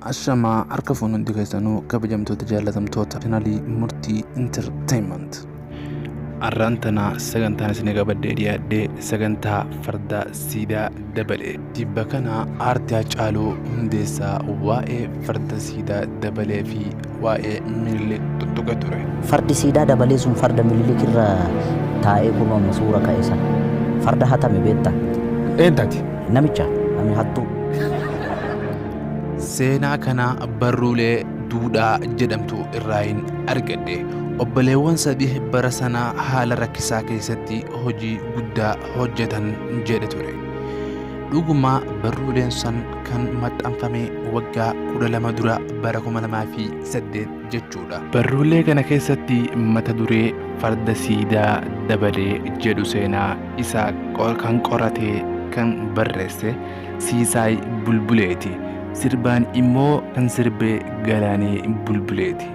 Ashama harka fuunuun dhigeessanuu kabajamtoota jaalatamtoota chanalii Murtii Entertainment. Arraan tana sagantaan isin qabadhee dhiyaadhee sagantaa farda siidaa dabalee. Tibba kana aartii Haacaaluu Hundeessaa waa'ee farda siidaa dabalee fi waa'ee Minilik tuttuqe ture. Fardi siidaa dabalee sun farda Minilik irra taa'ee kunuunsa suura ka'e san farda hatame beektaa? Eentati? Namicha nami hattuu. Seenaa kana barruulee duudhaa jedhamtu irraa hin argadhe. Obboleewwan sadii bara sanaa haala rakkisaa keessatti hojii guddaa hojjetan jedhe ture. Dhugumaa barruuleen san kan maxxanfame waggaa 12 dura bara 2008 jechuudha. Barruulee kana keessatti mata duree farda siidaa dabalee jedhu seenaa isaa kan qorate kan barreesse Siisaay Bulbuleeti. Sirbaan immoo kan sirbee Galaanee Bulbuleeti.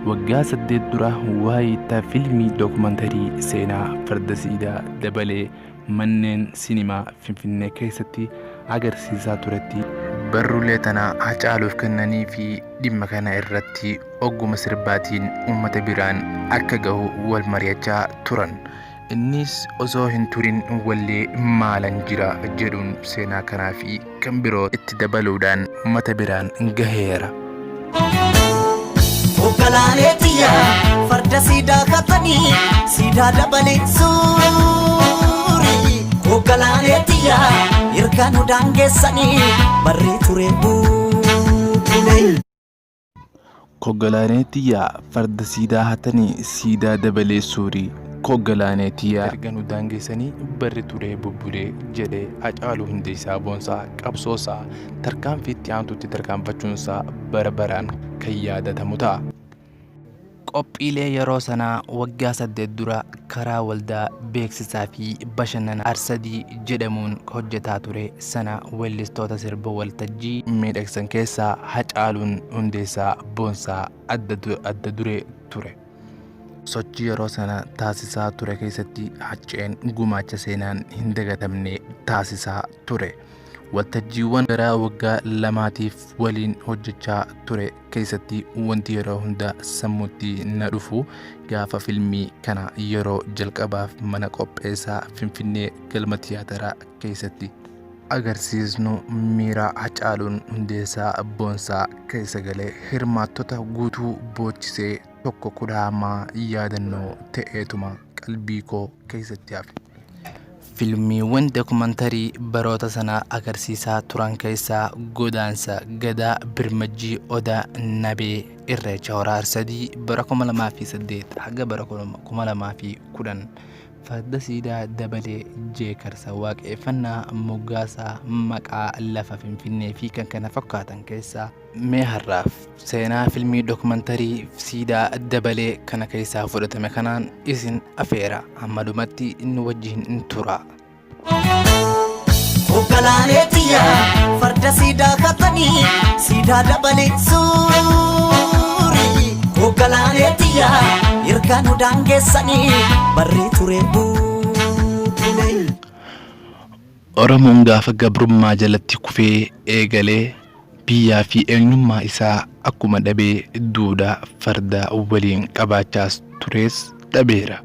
Waggaa 8 dura waayita fiilmii dookumantarii seenaa farda siidaa dabalee manneen sinimaa Finfinnee keessatti agarsiisaa turetti barruulee tana Haacaaluuf kennanii fi dhimma kana irratti ogguma sirbaatiin uummata biraan akka gahu wal mari'achaa turan. Innis osoo hin turin wallee maalan jira jedhuun seenaa kanaa fi kan biroo itti dabaluudhaan uummata biraan gaheera. Galaanetiya farda siidaa katanii siidaa dabalee suuri. Galaanetiya hirkaan udaan geessanii barrii ture buulee. Galaanetiya farda siidaa hatanii siidaa dabalee suuri. Galaanetiya hirkaan udaan geessanii barrii ture bubbulee jedhee Haacaaluu Hundeessaa boonsaa qabsoosaa tarkaanfiitti aantutti tarkaanfachuunsaa bara baraan kan yaadatamu ta'a. Qophiilee yeroo sanaa waggaa 8 dura karaa waldaa beeksisaa fi bashannana Arsadii jedhamuun hojjetaa ture sana weellistoota sirba waltajjii miidhagsan keessaa Haacaaluun Hundeessaa boonsaa adda duree ture. Sochii yeroo sana taasisaa ture keessatti Haaceen gumaacha seenaan hin dagatamne taasisaa ture. Waltajjiiwwan gara waggaa 2 waliin hojjechaa ture keessatti wanti yeroo hunda sammuutti na dhufu gaafa fiilmii kana yeroo jalqabaaf mana qopheessaa Finfinnee galma tiyaataraa keessatti agarsiisnu miira Haacaaluun Hundeessaa boonsaa keessa galee hirmaattota guutuu boochisee tokko kudhaamaa yaadannoo ta'eetuma qalbii koo keessatti hafe. Fiilmiiwwan dookumantarii baroota sanaa agarsiisaa turan keessaa Godaansa Gadaa Birmajjii Odaa Nabee Irreecha Hora Arsadii bara 2008 haga bara 2010 farda siidaa dabalee jeekarsa waaqeffannaa moggaasaa maqaa lafa Finfinnee fi kan kana fakkaatan keessaa mee har'aaf seenaa fiilmii dookumantarii siidaa dabalee kana keessaa fudhatame kanaan isin afeera hammadumatti inni wajjin tura. Galaanetiya farda siidaa katanii siidaa dabalee suuri. Galaanetiya hirkaan udaan geessanii barrii ture buulee. Oromoon gaafa gabrummaa jalatti kufee eegalee biyyaa fi eenyummaa isaa akkuma dhabee duudhaa farda waliin qabaachaas turees dhabeera.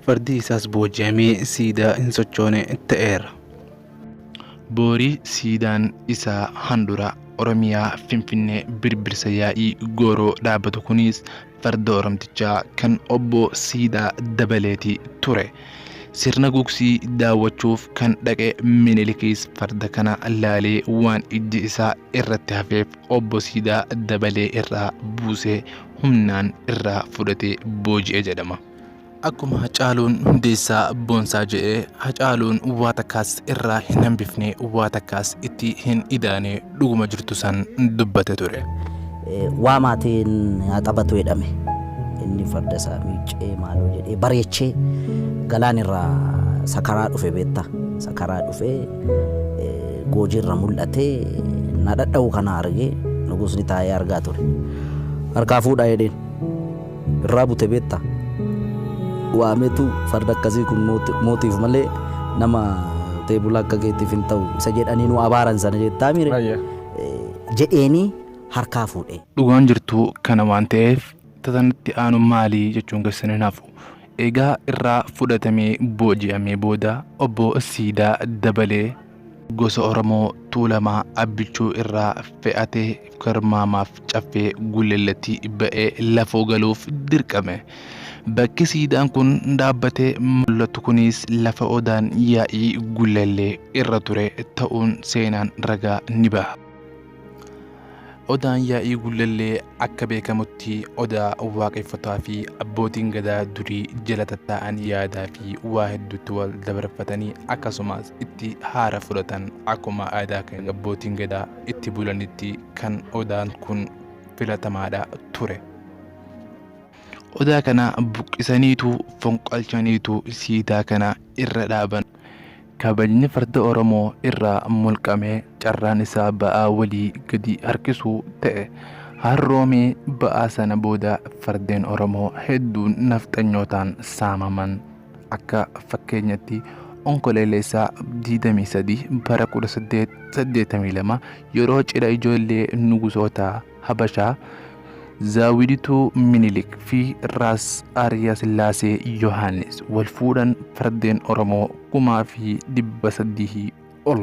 Fardi isaas booji'amee siidaa hin sochoone ta'eera. Boorii siidaan isaa handura Oromiyaa Finfinnee birbirsa yaa'ii gooroo dhaabbatu kunis farda Oromtichaa kan obbo Siidaa Dabaleeti ture. Sirna gugsii daawwachuuf kan dhaqe Minilikis farda kana laalee waan ijji isaa irratti hafeef obbo Siidaa Dabalee irraa buusee humnaan irraa fudhatee booji'e jedhama. Akkuma Haacaaluun Hundeessaa boonsaa jedhee Haacaaluun waa takkaas irraa hin hambifne waa takkaas itti hin idaane dhuguma jirtu san dubbate ture. Waa maatiin haa taphatu jedhame inni farda isaa miiccee maaloo jedhee bareechee galaan irraa sakaraa dhufe beektaa sakaraa dhufee goojii irra mul'atee na dhadha'u kana argee nugusni taa'ee argaa ture. Harkaa fuudhaa jedheen irraa bute beektaa. Waametu farda akkasii kun mootiif malee nama teebula akka keetiif hin ta'u isa jedhanii nu abaaran sana jettaa mire jedheeni harkaa fuudhe. Dhugaan jirtu kana waan ta'eef tatanatti aanu maalii jechuun keessaniin hafu. Egaa irraa fudhatamee booji'amee booda obbo Siidaa Dabalee gosa Oromoo Tuulamaa Abbichuu irraa fe'atee garmaamaaf caffee gulleellattii ba'ee lafoo galuuf dirqame. Bakki Siidaan kun dhaabbatee mul'atu kunis lafa Odaan yaa'ii gulleellee irra ture ta'uun seenaan ragaa ni baha. Odaan yaa'ii gulleellee akka beekamutti odaa waaqeffataa fi abbootiin gadaa durii jala taa'an yaadaa fi waa hedduutti wal dabarfatanii akkasumas itti haara fudhatan akkuma aadaa kan abbootiin gadaa itti bulanitti kan odaan kun filatamaadha ture. Odaa kana buqqisaniitu fonqolchaniitu Siidaa kana irra dhaaban. Kabajni farda Oromoo irraa mulqamee carraan isaa ba'aa walii gadi harkisuu ta'e. Harroomee ba'aa sana booda fardeen Oromoo hedduun nafxanyootaan saamaman. Akka fakkeenyatti Onkoleelleessaa 23 bara 1882 yeroo cidha ijoollee nugusoota Habashaa Zaawidituu Minilik fi Raas Aariyaa Sillaasee Yohaannis wal fuudhan fardeen Oromoo 1800 ol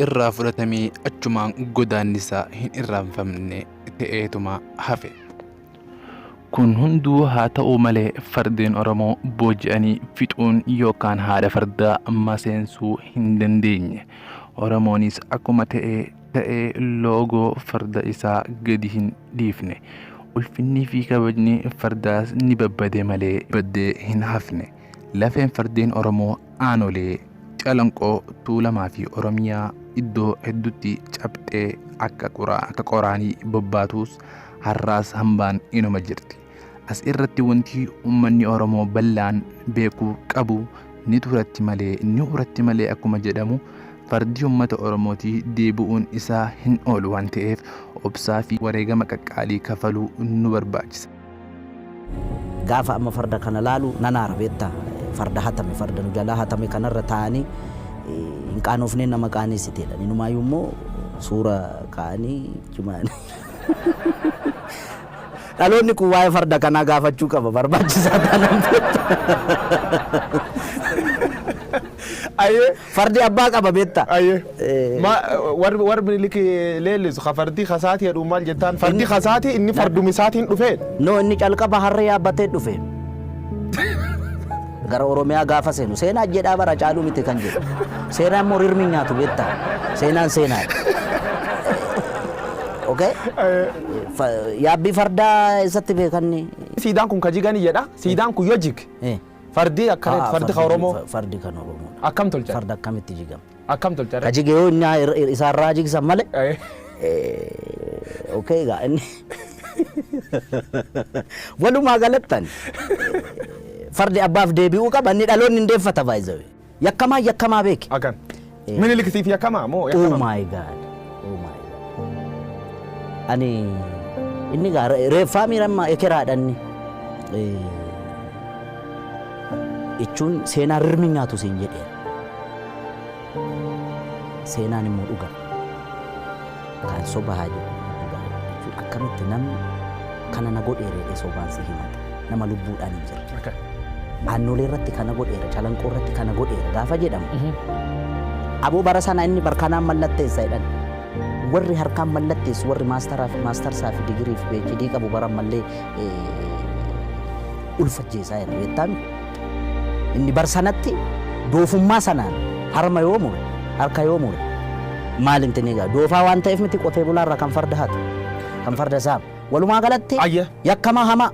irraa fudhatamee achumaan godaannisaa hin irraanfamne ta'eetuma hafe. Kun hunduu haa ta'u malee fardeen Oromoo booji'anii fixuun yookaan haadha fardaa maseensuu hin dandeenye. Oromoonis akkuma ta'ee loogoo farda isaa gadi hin dhiifne. Ulfinnii fi kabajni fardaas ni babbade malee baddee hin hafne. Lafeen fardeen Oromoo aanolee Calanqoo Tuulamaa fi Oromiyaa iddoo hedduutti cabxee akka qoraanii bobbaatus har'aas hambaan inuma jirti. As irratti wanti uummanni Oromoo bal'aan beekuu qabu ni turatti malee akkuma jedhamu fardi uummata Oromootii deebi'uun isaa hin oolu waan ta'eef obsaa fi wareegama qaqqaalii kafaluu nu barbaachisa. Gaafa amma farda kana laalu nan aara beektaa farda hatame farda nu jalaa hatame kanarra taa'anii hin qaanofnee nama qaaneessiteedha. Inumaayyuu immoo suura kaa'anii cimaanii. Dhaloonni kun waa'ee farda kanaa gaafachuu qaba barbaachisaa taanaan fardi abbaa qaba beektaa. Warri Minilik leellisu fardi kasaatii jedhu maal jettaan fardi kasaatii inni farduma isaatiin dhufee. No inni calqaba harree yaabbatee dhufe. Gara Oromiyaa gaafa seenu seenaa jedhaa bara caaluu miti kan jedhu. Seenaan immoo rirmi nyaatu beektaa. Seenaan seenaa. Okay? Yaabbii fardaa isatti beekanni. Siidaan kun kajiganii jedha. Siidaan kun yoo jig. Fardi akkamitti fardi kan Oromoo. Fardi kan Oromoo. Akkam tolcha. Farda akkamitti jigama. Akkam tolcha. Kajige yoo inni isaarraa jigsan malee. Okay gaa inni. Walumaa galattan. Fardi abbaaf deebi'uu qaba inni dhaloonni hin deeffata baay'ee. Yakkamaa beeki. Akan. Minilik siif yakkamaa moo yakkamaa. Oh my God. Ani inni gaa reeffaa miidhammaa ekeraadhanni. Jechuun seenaa rirmi nyaatu siin jedhee. Seenaan immoo dhuga. Kan soba haa jedhu. Akkamitti namni kana na godheera sobaan si himata. Nama lubbuudhaan hin jirre. Aannolee irratti kana godheera, Calanqoo irratti kana godheera gaafa jedhamu. Aboo bara sana inni barkanaan mallatteessa jedhan. Warri harkaan mallatteessu warri maastarsaa fi digirii fi PhD qabu bara mallee ulfajjeessaa jira beektaami. Inni bar sanatti doofummaa sanaan harma yoo mure harka yoo mure maal hin tinigaa doofaa waan ta'eef miti qotee bulaarraa kan farda hatu kan farda saamu walumaa galatti yakkamaa hamaa